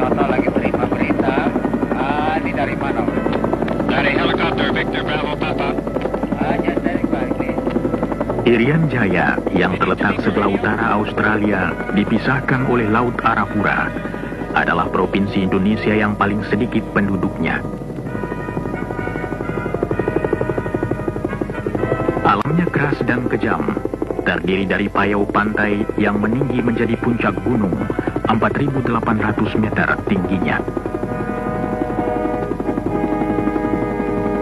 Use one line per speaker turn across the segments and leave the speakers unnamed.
Nyoto lagi terima berita. Ini dari mana?
Dari helikopter Victor Bravo Papa.
Dari Bali.
Irian Jaya yang terletak sebelah utara Australia dipisahkan oleh Laut Arafura adalah provinsi Indonesia yang paling sedikit penduduknya. Alamnya keras dan kejam, terdiri dari payau pantai yang meninggi menjadi puncak gunung 4.800 meter tingginya.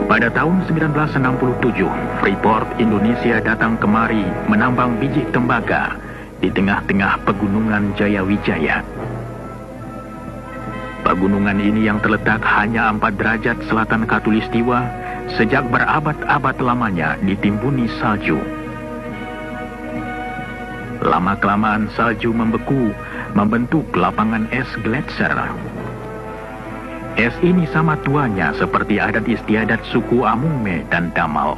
Pada tahun 1967, Freeport Indonesia datang kemari menambang biji tembaga di tengah-tengah pegunungan Jayawijaya. Pegunungan ini yang terletak hanya 4 derajat selatan Khatulistiwa sejak berabad-abad lamanya ditimbuni salju. Lama-kelamaan salju membeku, membentuk lapangan es gletser. Es ini sama tuanya seperti adat istiadat suku Amungme dan Damal.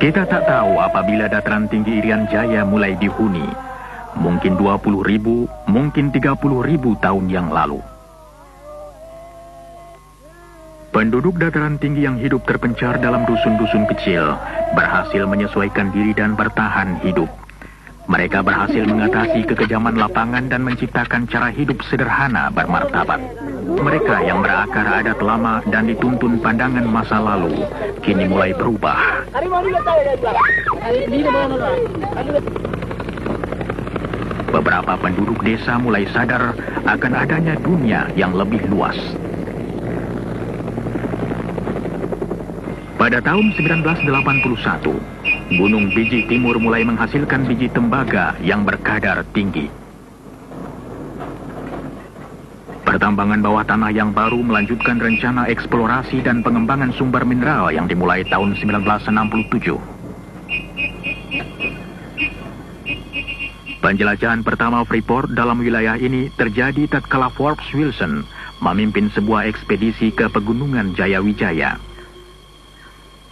Kita tak tahu apabila dataran tinggi Irian Jaya mulai dihuni. Mungkin 20.000, mungkin 30.000 tahun yang lalu. Penduduk dataran tinggi yang hidup terpencar dalam dusun-dusun kecil berhasil menyesuaikan diri dan bertahan hidup. Mereka berhasil mengatasi kekejaman lapangan dan menciptakan cara hidup sederhana bermartabat. Mereka yang berakar adat lama dan dituntun pandangan masa lalu, kini mulai berubah. Beberapa penduduk desa mulai sadar akan adanya dunia yang lebih luas. Pada tahun 1981, Gunung Biji Timur mulai menghasilkan biji tembaga yang berkadar tinggi. Pertambangan bawah tanah yang baru melanjutkan rencana eksplorasi dan pengembangan sumber mineral yang dimulai tahun 1967. Penjelajahan pertama Freeport dalam wilayah ini terjadi tatkala Forbes Wilson memimpin sebuah ekspedisi ke pegunungan Jayawijaya.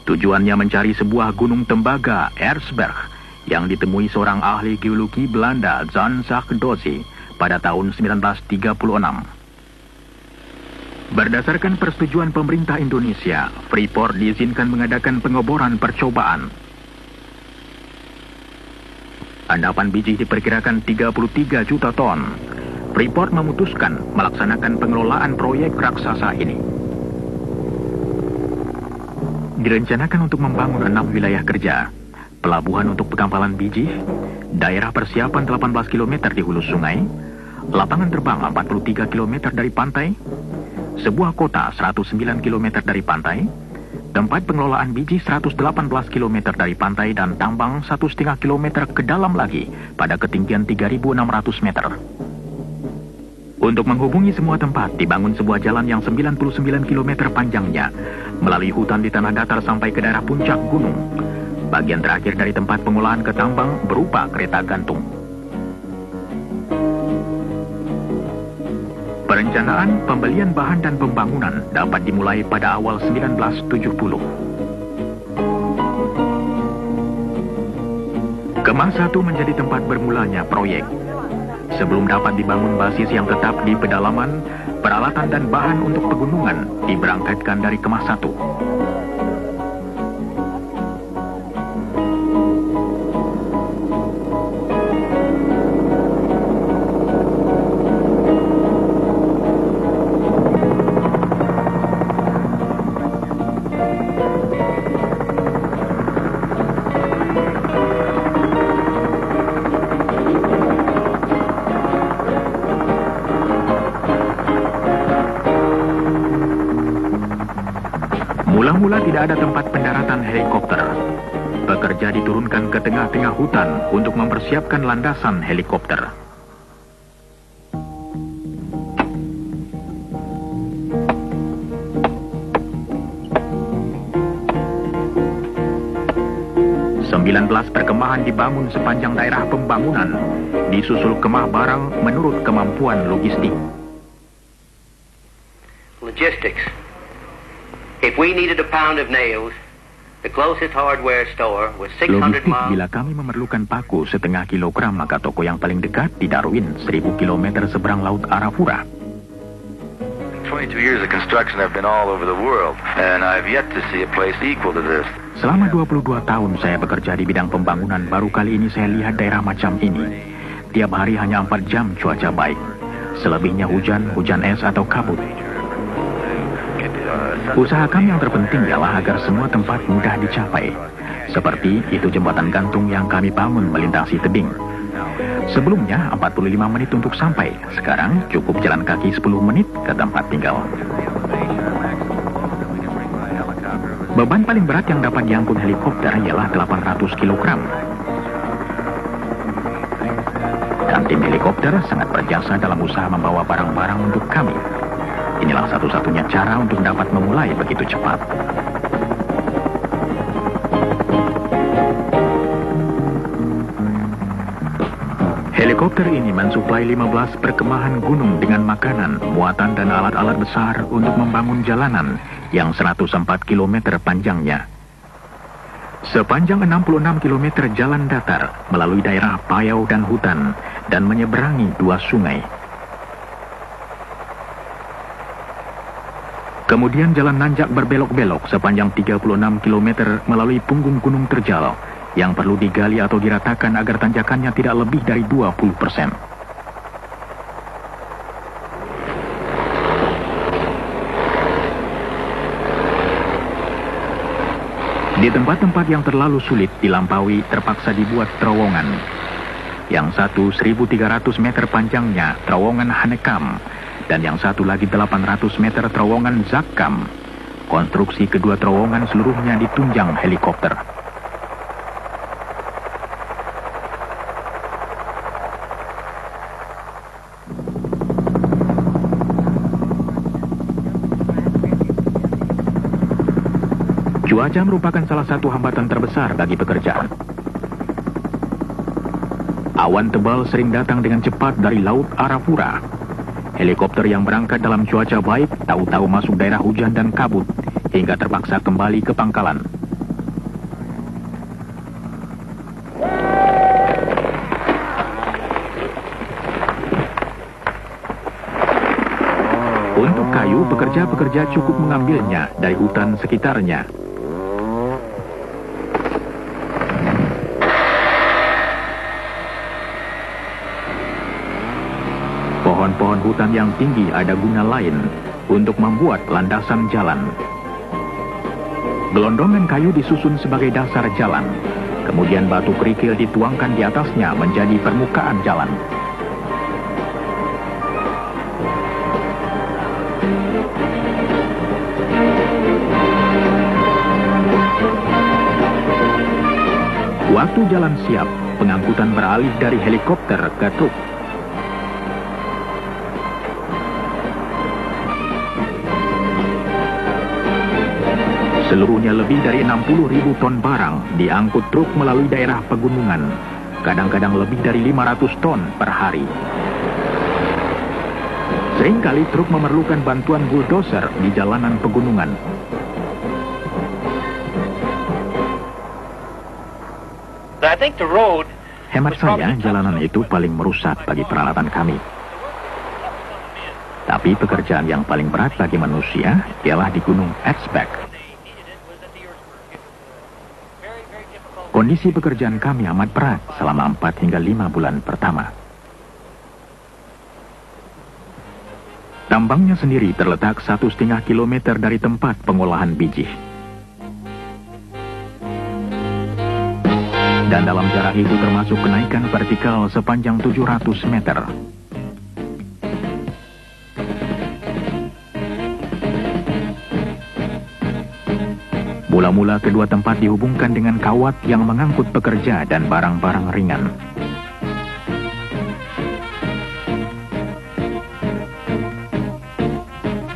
Tujuannya mencari sebuah gunung tembaga, Erzberg, yang ditemui seorang ahli geologi Belanda, Jan Zakdozi, pada tahun 1936. Berdasarkan persetujuan pemerintah Indonesia, Freeport diizinkan mengadakan pengeboran percobaan. Endapan biji diperkirakan 33 juta ton. Freeport memutuskan melaksanakan pengelolaan proyek raksasa ini. Direncanakan untuk membangun 6 wilayah kerja, pelabuhan untuk pengampalan biji, daerah persiapan 18 km di hulu sungai, lapangan terbang 43 km dari pantai, sebuah kota 109 km dari pantai, tempat pengelolaan biji 118 km dari pantai dan tambang 1,5 km ke dalam lagi pada ketinggian 3.600 meter. Untuk menghubungi semua tempat, dibangun sebuah jalan yang 99 km panjangnya, melalui hutan di tanah datar sampai ke daerah puncak gunung. Bagian terakhir dari tempat pengolahan ke tambang berupa kereta gantung. Perencanaan, pembelian bahan dan pembangunan dapat dimulai pada awal 1970. Kemang 1 menjadi tempat bermulanya proyek. Sebelum dapat dibangun basis yang tetap di pedalaman, peralatan dan bahan untuk pegunungan diberangkatkan dari Kemah 1. Mula-mula tidak ada tempat pendaratan helikopter. Pekerja diturunkan ke tengah-tengah hutan untuk mempersiapkan landasan helikopter. Belas perkemahan dibangun sepanjang daerah pembangunan, disusul kemah barang menurut kemampuan logistik.
Logistics. If we needed a pound of nails, The closest hardware store was 600
Logistik
miles.
bila kami memerlukan paku setengah kilogram, maka toko yang paling dekat di Darwin, 1000 km seberang laut Arafura.
22 years of construction, I've been all over the world, and I've yet to see a place equal to this.
Selama 22 tahun saya bekerja di bidang pembangunan, baru kali ini saya lihat daerah macam ini. Tiap hari hanya 4 jam cuaca baik. Selebihnya hujan es atau kabut. Usaha kami yang terpenting ialah agar semua tempat mudah dicapai. Seperti itu jembatan gantung yang kami bangun melintasi tebing. Sebelumnya 45 menit untuk sampai. Sekarang cukup jalan kaki 10 menit ke tempat tinggal. Beban paling berat yang dapat diangkut helikopter ialah 800 kg. Dan tim helikopter sangat berjasa dalam usaha membawa barang-barang untuk kami. Inilah satu-satunya cara untuk dapat memulai begitu cepat. Helikopter ini mensuplai 15 perkemahan gunung dengan makanan, muatan dan alat-alat besar untuk membangun jalanan yang 104 km panjangnya. Sepanjang 66 km jalan datar melalui daerah payau dan hutan dan menyeberangi 2 sungai. Kemudian jalan nanjak berbelok-belok sepanjang 36 km melalui punggung gunung terjal yang perlu digali atau diratakan agar tanjakannya tidak lebih dari 20%. Di tempat-tempat yang terlalu sulit dilampaui terpaksa dibuat terowongan. Yang satu 1.300 meter panjangnya terowongan Hanekam, dan yang satu lagi 800 meter terowongan Zakkam. Konstruksi kedua terowongan seluruhnya ditunjang helikopter. Cuaca merupakan salah satu hambatan terbesar bagi pekerja. Awan tebal sering datang dengan cepat dari laut Arafura. Helikopter yang berangkat dalam cuaca baik tahu-tahu masuk daerah hujan dan kabut hingga terpaksa kembali ke pangkalan. Untuk kayu, pekerja-pekerja cukup mengambilnya dari hutan sekitarnya. Pohon-pohon hutan yang tinggi ada guna lain untuk membuat landasan jalan. Gelondongan kayu disusun sebagai dasar jalan. Kemudian batu kerikil dituangkan di atasnya menjadi permukaan jalan. Waktu jalan siap, pengangkutan beralih dari helikopter ke truk. Seluruhnya lebih dari 60.000 ton barang diangkut truk melalui daerah pegunungan, kadang-kadang lebih dari 500 ton per hari. Seringkali truk memerlukan bantuan bulldozer di jalanan pegunungan. Hemat saya, jalanan itu paling merusak bagi peralatan kami. Tapi pekerjaan yang paling berat bagi manusia ialah di Gunung Erzberg. Kondisi pekerjaan kami amat berat selama 4 hingga 5 bulan pertama. Tambangnya sendiri terletak 1,5 kilometer dari tempat pengolahan biji. Dan dalam jarak itu termasuk kenaikan vertikal sepanjang 700 meter. Mula-mula kedua tempat dihubungkan dengan kawat yang mengangkut pekerja dan barang-barang ringan.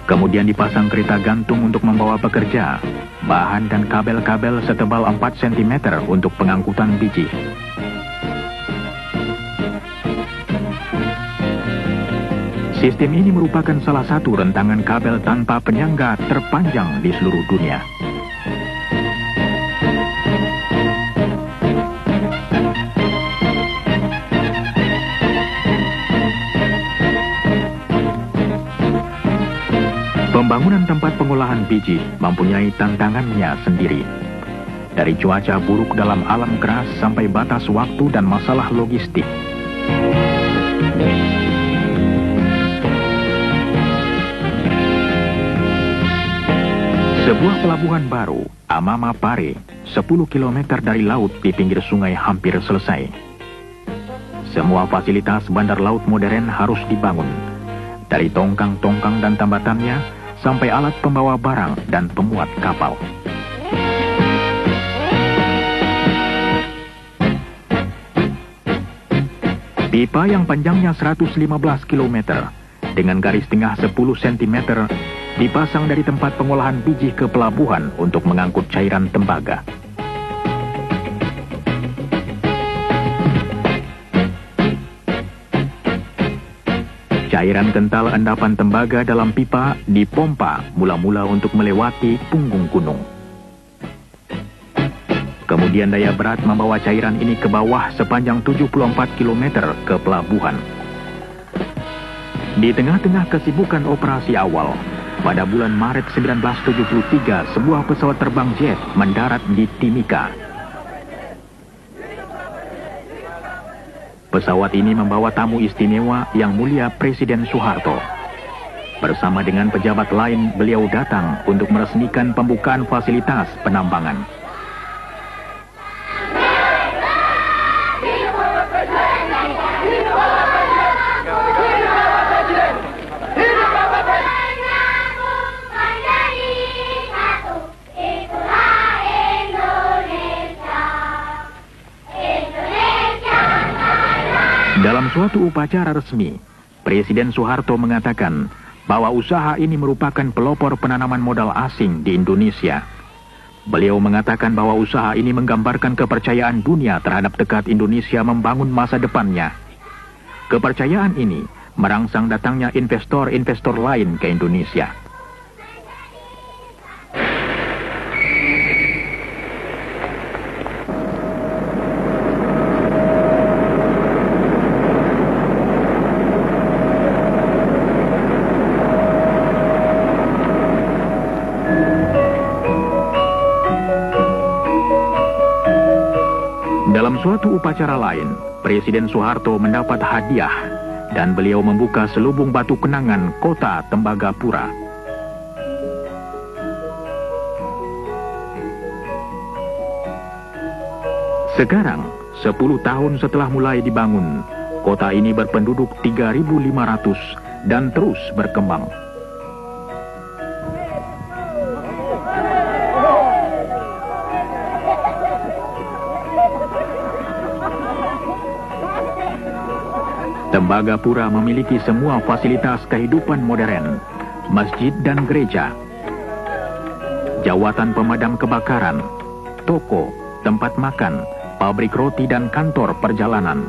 Kemudian dipasang kereta gantung untuk membawa pekerja, bahan dan kabel-kabel setebal 4 cm untuk pengangkutan biji. Sistem ini merupakan salah satu rentangan kabel tanpa penyangga terpanjang di seluruh dunia. Pembangunan tempat pengolahan biji mempunyai tantangannya sendiri. Dari cuaca buruk dalam alam keras sampai batas waktu dan masalah logistik. Sebuah pelabuhan baru, Amama Pare, 10 km dari laut di pinggir sungai hampir selesai. Semua fasilitas bandar laut modern harus dibangun. Dari tongkang-tongkang dan tambatannya, sampai alat pembawa barang dan pemuat kapal. Pipa yang panjangnya 115 km dengan garis tengah 10 cm dipasang dari tempat pengolahan biji ke pelabuhan untuk mengangkut cairan tembaga. Cairan kental endapan tembaga dalam pipa dipompa mula-mula untuk melewati punggung gunung. Kemudian daya berat membawa cairan ini ke bawah sepanjang 74 km ke pelabuhan. Di tengah-tengah kesibukan operasi awal, pada bulan Maret 1973 sebuah pesawat terbang jet mendarat di Timika. Pesawat ini membawa tamu istimewa yang mulia Presiden Soeharto. Bersama dengan pejabat lain, beliau datang untuk meresmikan pembukaan fasilitas penambangan. Dalam suatu upacara resmi, Presiden Soeharto mengatakan bahwa usaha ini merupakan pelopor penanaman modal asing di Indonesia. Beliau mengatakan bahwa usaha ini menggambarkan kepercayaan dunia terhadap tekad Indonesia membangun masa depannya. Kepercayaan ini merangsang datangnya investor-investor lain ke Indonesia. Dalam suatu upacara lain, Presiden Soeharto mendapat hadiah dan beliau membuka selubung batu kenangan kota Tembagapura. Sekarang, 10 tahun setelah mulai dibangun, kota ini berpenduduk 3.500 dan terus berkembang. Tembagapura memiliki semua fasilitas kehidupan modern, masjid dan gereja, jawatan pemadam kebakaran, toko, tempat makan, pabrik roti dan kantor perjalanan.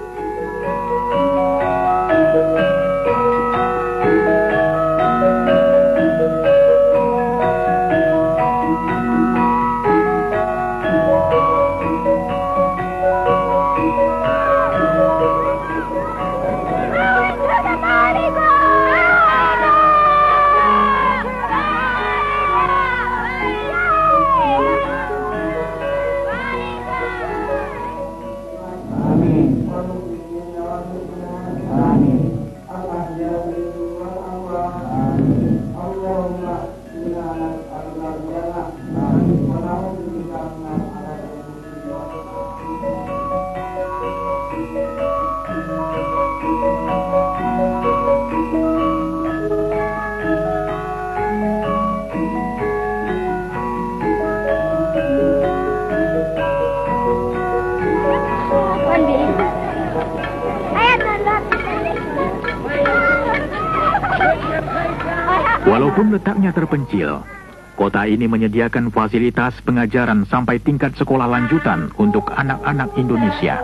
Walaupun letaknya terpencil, kota ini menyediakan fasilitas pengajaran sampai tingkat sekolah lanjutan untuk anak-anak Indonesia.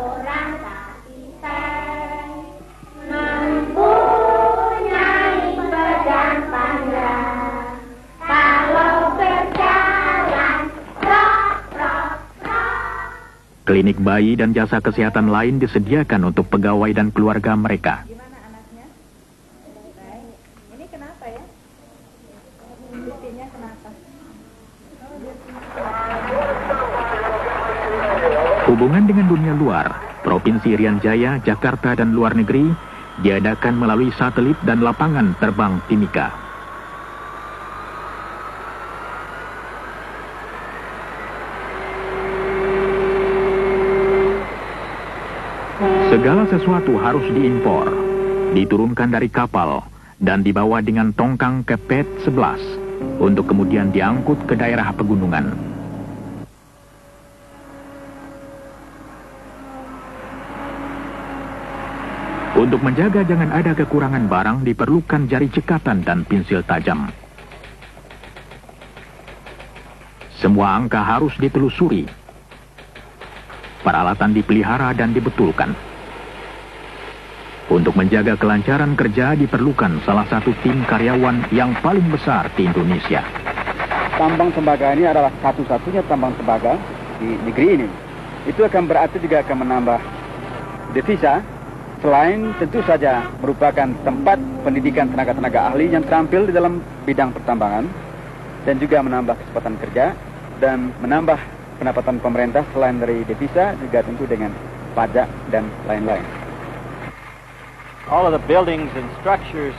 Klinik bayi dan jasa kesehatan lain disediakan untuk pegawai dan keluarga mereka.
titiknya kenapa?
Hubungan dengan dunia luar, Provinsi Irian Jaya, Jakarta, dan luar negeri diadakan melalui satelit dan lapangan terbang Timika. Segala sesuatu harus diimpor, diturunkan dari kapal, dan dibawa dengan tongkang ke PET 11 untuk kemudian diangkut ke daerah pegunungan. Untuk menjaga jangan ada kekurangan barang diperlukan jari cekatan dan pensil tajam. Semua angka harus ditelusuri. Peralatan dipelihara dan dibetulkan. Untuk menjaga kelancaran kerja diperlukan salah satu tim karyawan yang paling besar di Indonesia.
Tambang tembaga ini adalah satu-satunya tambang tembaga di negeri ini. Itu akan berarti juga akan menambah devisa, selain tentu saja merupakan tempat pendidikan tenaga-tenaga ahli yang terampil di dalam bidang pertambangan, dan juga menambah kesempatan kerja, dan menambah pendapatan pemerintah selain dari devisa, juga tentu dengan pajak dan lain-lain.
All of the buildings and structures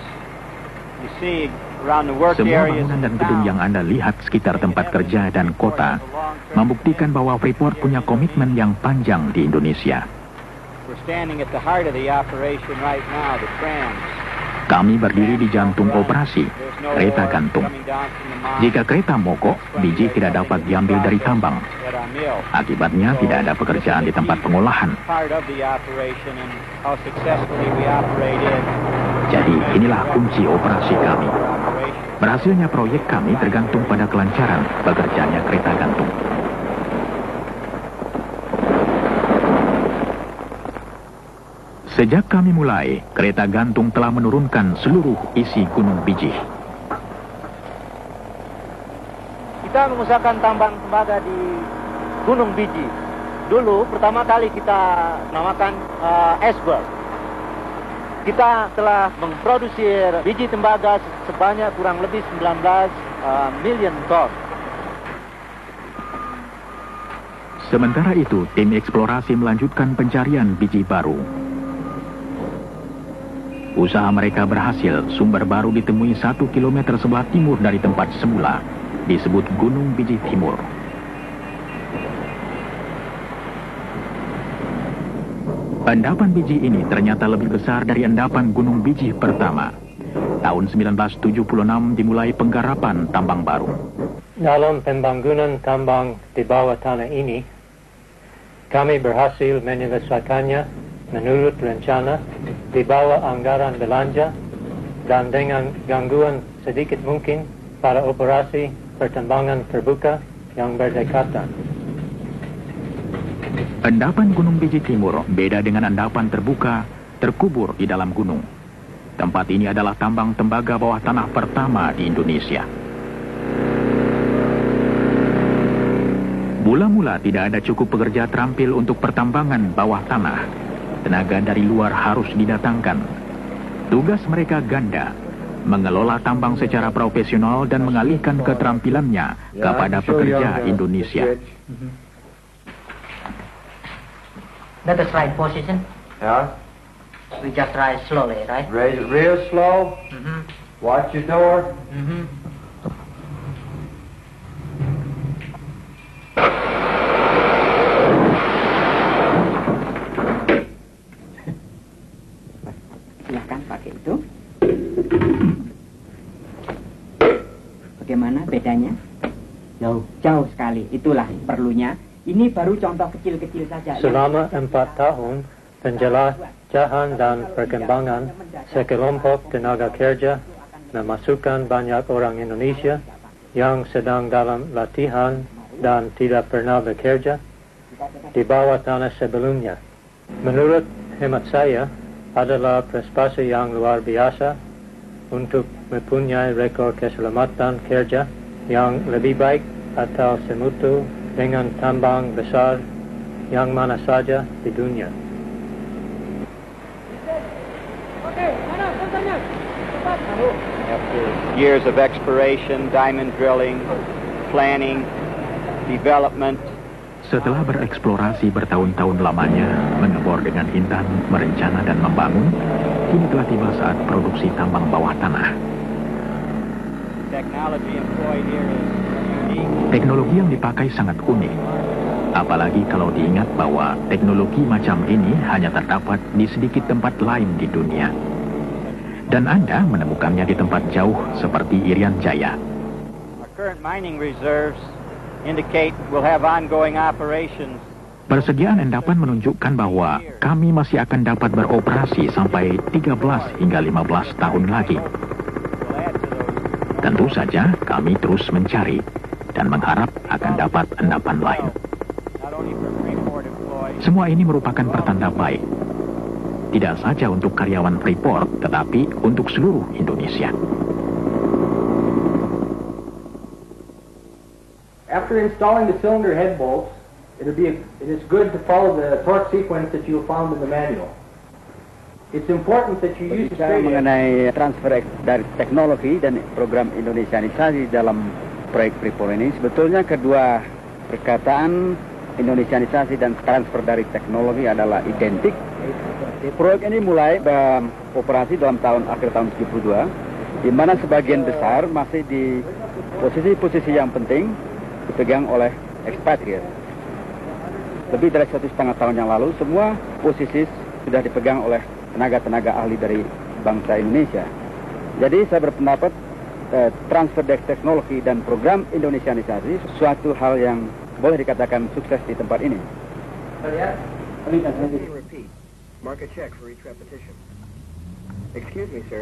you see around the work
Semua
areas
bangunan dan gedung yang Anda lihat sekitar tempat kerja dan kota membuktikan bahwa Freeport punya komitmen yang panjang di Indonesia.
we're standing at the heart of the operation right now, the trams.
Kami berdiri di jantung operasi, kereta gantung. Jika kereta mogok, biji tidak dapat diambil dari tambang. Akibatnya tidak ada pekerjaan di tempat pengolahan. Jadi inilah kunci operasi kami. Berhasilnya proyek kami tergantung pada kelancaran bekerjanya kereta gantung. Sejak kami mulai, kereta gantung telah menurunkan seluruh isi Gunung Bijih.
Kita mengusahakan tambang tembaga di Gunung Bijih. Dulu pertama kali kita namakan Esberg. Kita telah memproduksi biji tembaga sebanyak kurang lebih 19 million ton.
Sementara itu, tim eksplorasi melanjutkan pencarian biji baru. Usaha mereka berhasil, sumber baru ditemui 1 kilometer sebelah timur dari tempat semula, disebut Gunung Bijih Timur. Endapan biji ini ternyata lebih besar dari endapan Gunung Bijih pertama. Tahun 1976 dimulai penggarapan tambang baru.
Dalam pembangunan tambang di bawah tanah ini, kami berhasil menyelesaikannya menurut rencana, di bawah anggaran belanja, dan dengan gangguan sedikit mungkin pada operasi pertambangan terbuka yang berdekatan.
Endapan Gunung Bijih Timur beda dengan endapan terbuka, terkubur di dalam gunung. Tempat ini adalah tambang tembaga bawah tanah pertama di Indonesia. Mula-mula tidak ada cukup pekerja terampil untuk pertambangan bawah tanah. Tenaga dari luar harus didatangkan. Tugas mereka ganda, mengelola tambang secara profesional dan mengalihkan keterampilannya kepada pekerja Indonesia.
That is right position.
Yeah.
We just rise slowly, right?
Raise it real slow. Watch your door.
Silahkan pakai itu. Bagaimana bedanya? Jauh sekali. Itulah perlunya. Ini baru contoh kecil-kecil saja.
Selama 4 tahun, penjelajahan dan perkembangan sekelompok tenaga kerja memasukkan banyak orang Indonesia yang sedang dalam latihan dan tidak pernah bekerja di bawah tanah sebelumnya. Menurut hemat saya, adalah prestasi yang luar biasa untuk mempunyai rekor keselamatan kerja yang lebih baik atau semutu dengan tambang besar yang mana saja di dunia.
Oke, mana contohnya? Cepat.
After years of exploration, diamond drilling, planning, development.
Setelah bereksplorasi bertahun-tahun lamanya, mengebor dengan intan, merencana dan membangun, kini telah tiba saat produksi tambang bawah tanah. Teknologi yang dipakai sangat unik. Apalagi kalau diingat bahwa teknologi macam ini hanya terdapat di sedikit tempat lain di dunia. Dan Anda menemukannya di tempat jauh seperti Irian Jaya. Persediaan endapan menunjukkan bahwa kami masih akan dapat beroperasi sampai 13 hingga 15 tahun lagi. Tentu saja kami terus mencari dan mengharap akan dapat endapan lain. Semua ini merupakan pertanda baik. Tidak saja untuk karyawan Freeport, tetapi untuk seluruh Indonesia.
After installing the cylinder head bolts, it is good to follow the torque sequence that you found in the manual. It's important that you use
mengenai transfer dari teknologi dan program Indonesianisasi dalam proyek Freeport ini, sebetulnya kedua perkataan Indonesianisasi dan transfer dari teknologi adalah identik. Proyek ini mulai beroperasi dalam akhir tahun 72, di mana sebagian besar masih di posisi-posisi yang penting dipegang oleh ekspatriat. Lebih dari 1,5 tahun yang lalu, semua posisi sudah dipegang oleh tenaga-tenaga ahli dari bangsa Indonesia. Jadi saya berpendapat transfer teknologi dan program Indonesianisasi suatu hal yang boleh dikatakan sukses di tempat ini.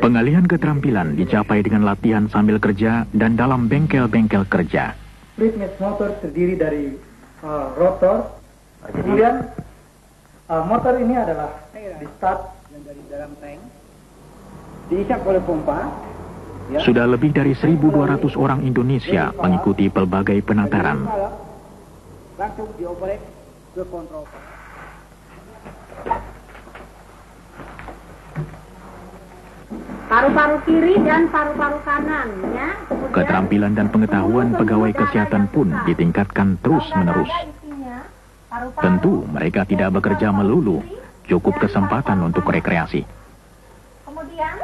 Pengalihan keterampilan dicapai dengan latihan sambil kerja dan dalam bengkel-bengkel kerja.
Prismet motor terdiri dari rotor, kemudian motor ini adalah di start dari dalam tank, diisap oleh pompa.
Sudah lebih dari 1.200 orang Indonesia mengikuti pelbagai penataran.
Langsung dioperate ke kontrol.
Paru-paru kiri dan paru-paru kanan, ya.
Keterampilan dan pengetahuan pegawai kesehatan pun ditingkatkan terus-menerus. Tentu mereka tidak bekerja melulu, cukup kesempatan untuk rekreasi.
Kemudian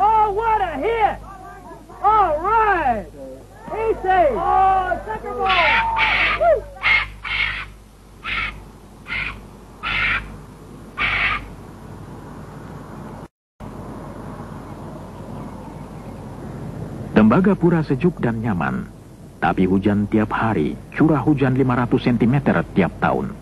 Oh, what a hit! All right! Easy! Oh, second ball! Woo!
Tembagapura sejuk dan nyaman, tapi hujan tiap hari, curah hujan 500 cm tiap tahun.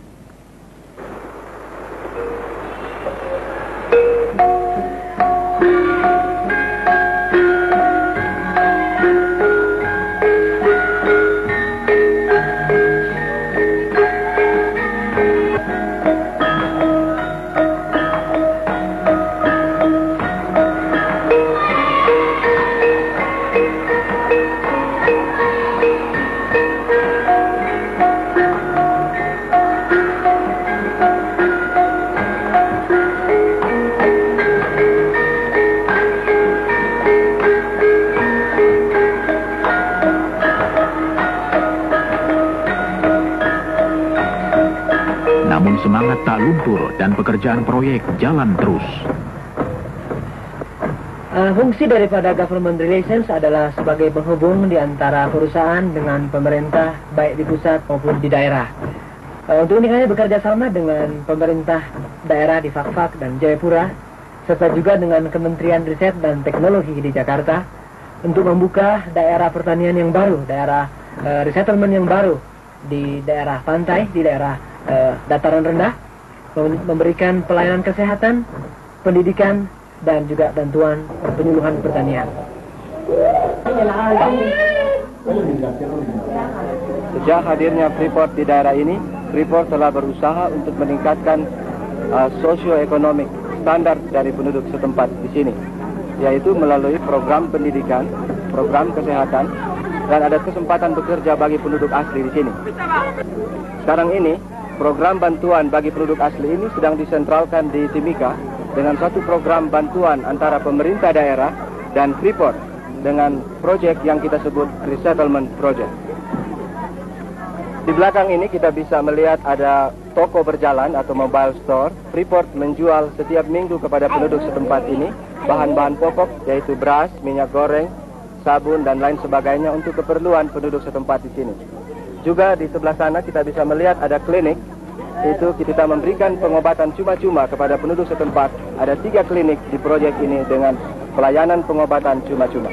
Semangat tak luntur dan pekerjaan proyek jalan terus.
Fungsi daripada government relations adalah sebagai penghubung di antara perusahaan dengan pemerintah, baik di pusat maupun di daerah. Untuk ini kami bekerja sama dengan pemerintah daerah di Fakfak dan Jayapura, serta juga dengan Kementerian Riset dan Teknologi di Jakarta, untuk membuka daerah pertanian yang baru, daerah resettlement yang baru di daerah pantai, di daerah dataran rendah, memberikan pelayanan kesehatan, pendidikan, dan juga bantuan penyuluhan pertanian.
Sejak hadirnya Freeport di daerah ini, Freeport telah berusaha untuk meningkatkan sosioekonomik standar dari penduduk setempat di sini, yaitu melalui program pendidikan, program kesehatan, dan ada kesempatan bekerja bagi penduduk asli di sini. Sekarang ini, program bantuan bagi penduduk asli ini sedang disentralkan di Timika dengan satu program bantuan antara pemerintah daerah dan Freeport dengan proyek yang kita sebut Resettlement Project. Di belakang ini kita bisa melihat ada toko berjalan atau mobile store. Freeport menjual setiap minggu kepada penduduk setempat ini bahan-bahan pokok yaitu beras, minyak goreng, sabun dan lain sebagainya untuk keperluan penduduk setempat di sini. Juga di sebelah sana kita bisa melihat ada klinik. Itu kita memberikan pengobatan cuma-cuma kepada penduduk setempat. Ada 3 klinik di proyek ini dengan pelayanan pengobatan cuma-cuma.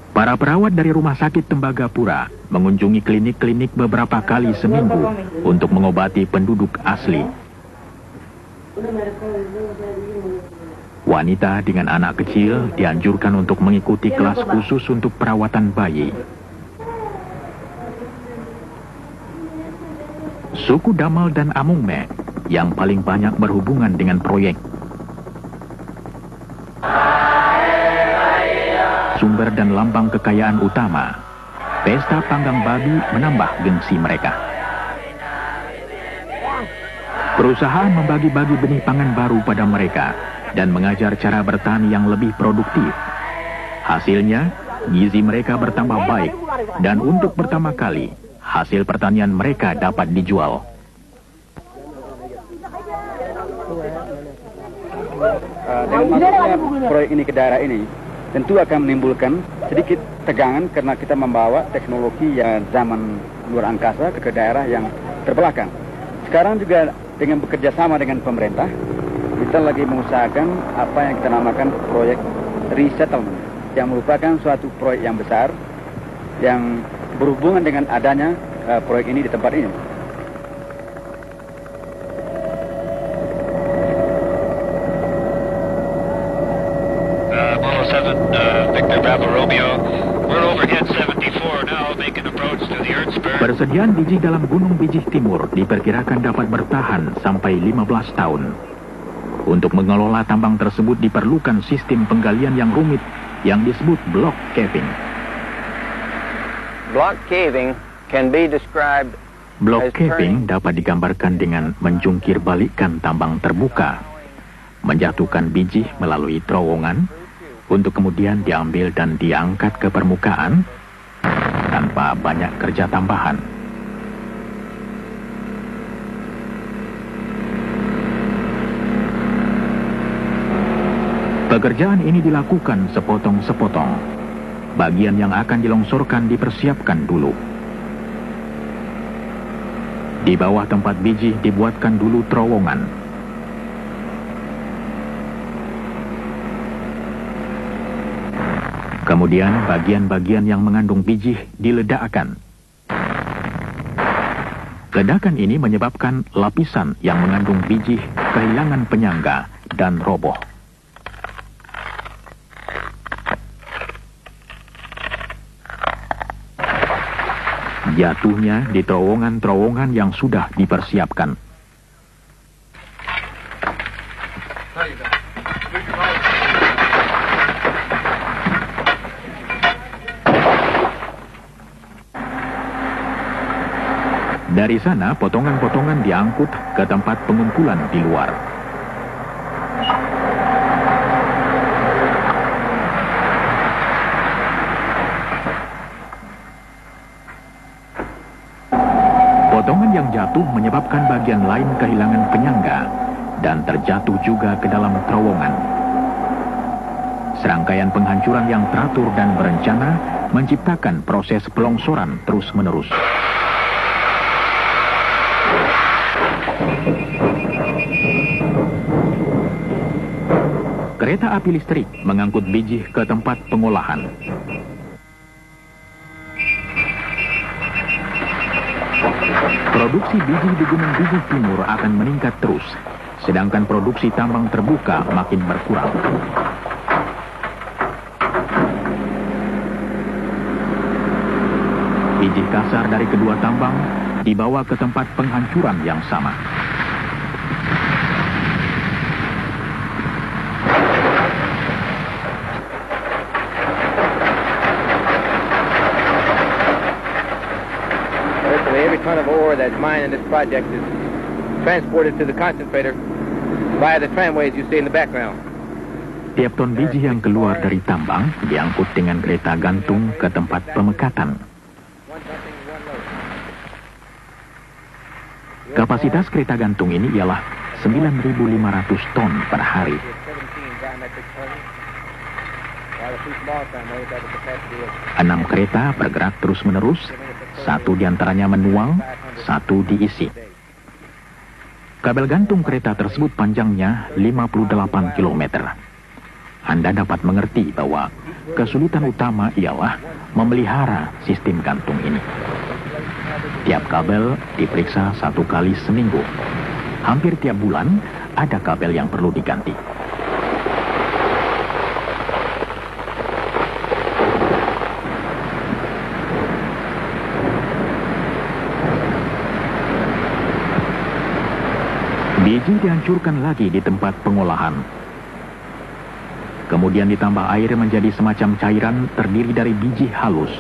Para perawat dari Rumah Sakit Tembagapura mengunjungi klinik-klinik beberapa kali seminggu untuk mengobati penduduk asli. Wanita dengan anak kecil dianjurkan untuk mengikuti kelas khusus untuk perawatan bayi. Suku Damal dan Amungme yang paling banyak berhubungan dengan proyek. Sumber dan lambang kekayaan utama, pesta panggang babi menambah gengsi mereka. Perusahaan membagi-bagi benih pangan baru pada mereka dan mengajar cara bertani yang lebih produktif. Hasilnya, gizi mereka bertambah baik dan untuk pertama kali, hasil pertanian mereka dapat dijual.
Dengan masuknya proyek ini ke daerah ini, tentu akan menimbulkan sedikit tegangan karena kita membawa teknologi yang zaman luar angkasa ke daerah yang terbelakang. Sekarang juga dengan bekerja sama dengan pemerintah, kita lagi mengusahakan apa yang kita namakan proyek resettlement, yang merupakan suatu proyek yang besar yang berhubungan dengan adanya proyek ini di tempat ini.
Victor Bravo Romeo, we're overhead 74 now, making approach to the Ertsberg.
Persediaan biji dalam Gunung Bijih Timur diperkirakan dapat bertahan sampai 15 tahun. Untuk mengelola tambang tersebut diperlukan sistem penggalian yang rumit yang disebut block caving.
Block caving can be described
Block caving dapat digambarkan dengan menjungkir balikkan tambang terbuka, menjatuhkan biji melalui terowongan, untuk kemudian diambil dan diangkat ke permukaan tanpa banyak kerja tambahan. Pekerjaan ini dilakukan sepotong-sepotong. Bagian yang akan dilongsorkan dipersiapkan dulu. Di bawah tempat biji dibuatkan dulu terowongan. Kemudian bagian-bagian yang mengandung biji diledakkan. Ledakan ini menyebabkan lapisan yang mengandung biji kehilangan penyangga dan roboh. Jatuhnya di terowongan-terowongan yang sudah dipersiapkan. Dari sana, potongan-potongan diangkut ke tempat pengumpulan di luar. Potongan yang jatuh menyebabkan bagian lain kehilangan penyangga dan terjatuh juga ke dalam terowongan. Serangkaian penghancuran yang teratur dan berencana menciptakan proses pelongsoran terus-menerus. Kereta api listrik mengangkut biji ke tempat pengolahan. Produksi biji di Gunung Bijih Timur akan meningkat terus, sedangkan produksi tambang terbuka makin berkurang. biji kasar dari kedua tambang dibawa ke tempat penghancuran yang sama.
Virtually every ton of ore that's mined in this project is transported to the concentrator via the tramways you see in the background.
Tiap ton biji yang keluar dari tambang diangkut dengan kereta gantung ke tempat pemekatan. Kapasitas kereta gantung ini ialah 9.500 ton per hari. 6 kereta bergerak terus-menerus, 1 diantaranya menuang, 1 diisi. Kabel gantung kereta tersebut panjangnya 58 km. Anda dapat mengerti bahwa kesulitan utama ialah memelihara sistem gantung ini. Tiap kabel diperiksa 1 kali seminggu. Hampir tiap bulan ada kabel yang perlu diganti. Biji dihancurkan lagi di tempat pengolahan. Kemudian ditambah air menjadi semacam cairan terdiri dari biji halus.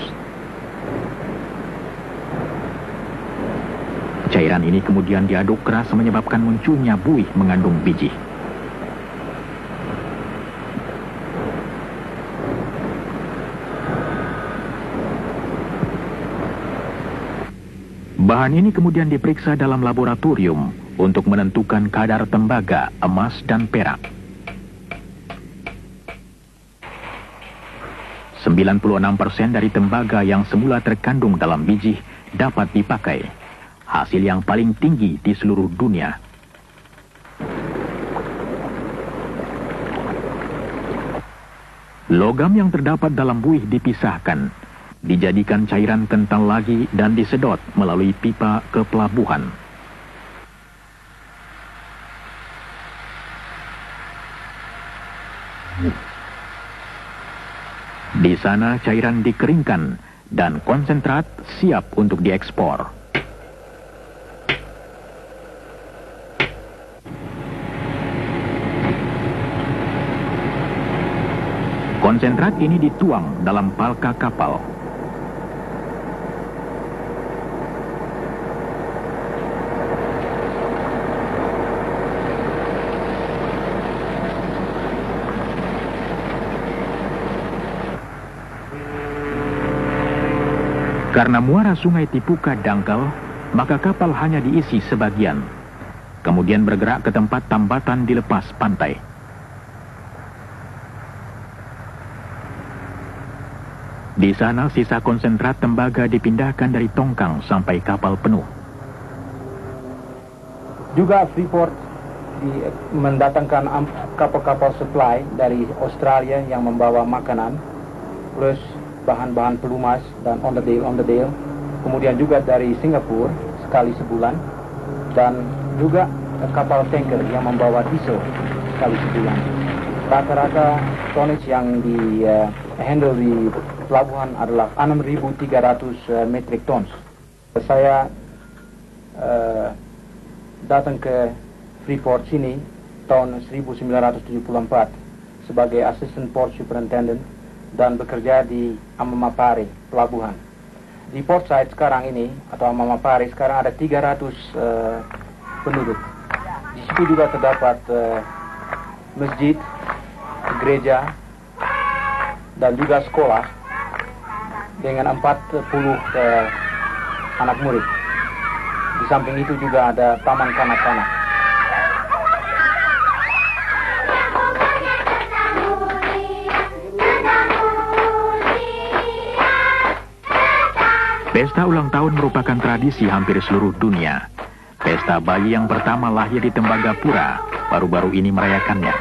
Cairan ini kemudian diaduk keras menyebabkan munculnya buih mengandung biji. Bahan ini kemudian diperiksa dalam laboratorium untuk menentukan kadar tembaga, emas, dan perak. 96% dari tembaga yang semula terkandung dalam biji dapat dipakai. Hasil yang paling tinggi di seluruh dunia. Logam yang terdapat dalam buih dipisahkan, dijadikan cairan kental lagi dan disedot melalui pipa ke pelabuhan. Di sana cairan dikeringkan dan konsentrat siap untuk diekspor. Konsentrat ini dituang dalam palka kapal. Karena muara sungai Tipuka dangkal, maka kapal hanya diisi sebagian. Kemudian bergerak ke tempat tambatan di lepas pantai. Di sana sisa konsentrat tembaga dipindahkan dari tongkang sampai kapal penuh.
Juga Freeport mendatangkan kapal-kapal supply dari Australia yang membawa makanan, plus bahan-bahan pelumas dan on the deal. Kemudian juga dari Singapura sekali sebulan, dan juga kapal tanker yang membawa diesel sekali sebulan. Rata-rata tonnage yang di handle di pelabuhan adalah 6.300 metric tons. Saya datang ke Freeport sini tahun 1974 sebagai Assistant Port Superintendent dan bekerja di Amamapare, pelabuhan. Di Port Said sekarang ini, atau Amamapare, sekarang ada 300 penduduk. Di situ juga terdapat masjid, gereja, dan juga sekolah dengan 40 anak murid. Di samping itu juga ada taman kanak-kanak.
Pesta ulang tahun merupakan tradisi hampir seluruh dunia. Pesta bayi yang pertama lahir di Tembagapura baru-baru ini merayakannya.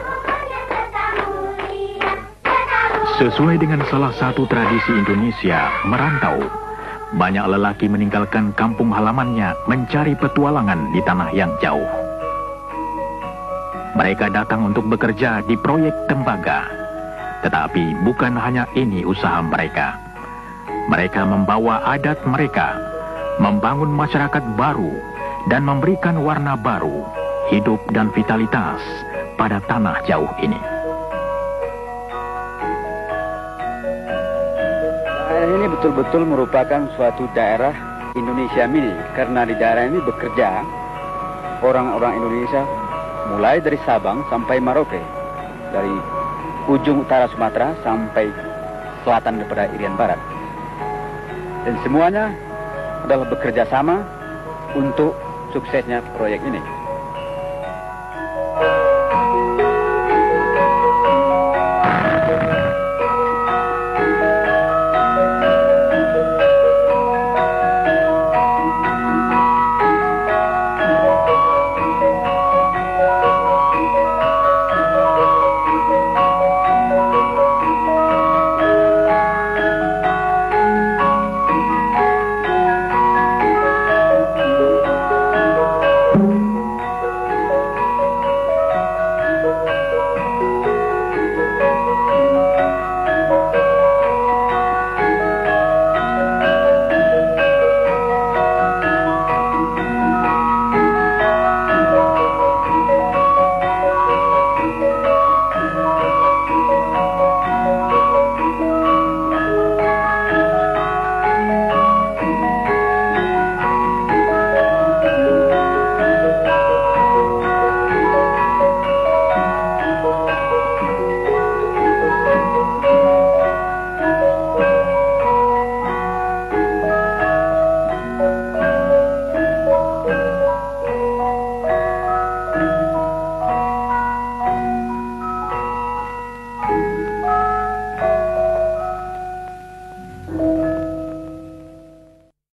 Sesuai dengan salah satu tradisi Indonesia, merantau, banyak lelaki meninggalkan kampung halamannya mencari petualangan di tanah yang jauh. Mereka datang untuk bekerja di proyek tembaga. Tetapi bukan hanya ini usaha mereka. Mereka membawa adat mereka, membangun masyarakat baru, dan memberikan warna baru, hidup dan vitalitas pada tanah jauh ini.
Daerah ini betul-betul merupakan suatu daerah Indonesia mini, karena di daerah ini bekerja orang-orang Indonesia mulai dari Sabang sampai Merauke, dari ujung utara Sumatera sampai selatan daripada Irian Barat. Dan semuanya adalah bekerja sama untuk suksesnya proyek ini.